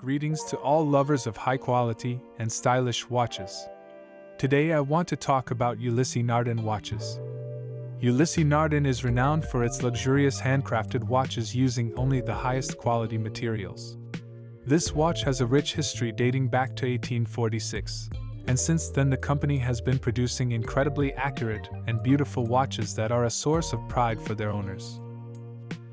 Greetings to all lovers of high quality and stylish watches. Today I want to talk about Ulysse Nardin watches. Ulysse Nardin is renowned for its luxurious handcrafted watches using only the highest quality materials. This watch has a rich history dating back to 1846, and since then the company has been producing incredibly accurate and beautiful watches that are a source of pride for their owners.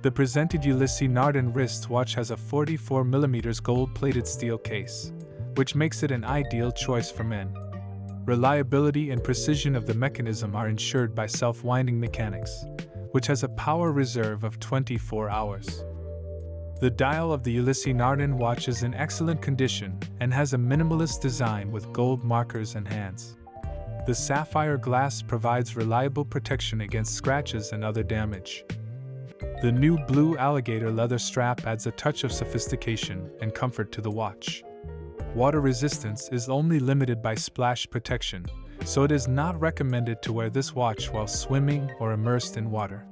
The presented Ulysse Nardin wristwatch has a 44mm gold-plated steel case, which makes it an ideal choice for men. Reliability and precision of the mechanism are ensured by self-winding mechanics, which has a power reserve of 24 hours. The dial of the Ulysse Nardin watch is in excellent condition and has a minimalist design with gold markers and hands. The sapphire glass provides reliable protection against scratches and other damage. The new blue alligator leather strap adds a touch of sophistication and comfort to the watch. Water resistance is only limited by splash protection, so it is not recommended to wear this watch while swimming or immersed in water.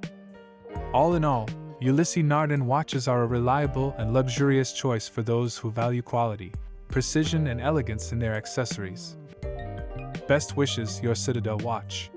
All in all, Ulysse Nardin watches are a reliable and luxurious choice for those who value quality, precision and elegance in their accessories. Best wishes, your Citadel watch.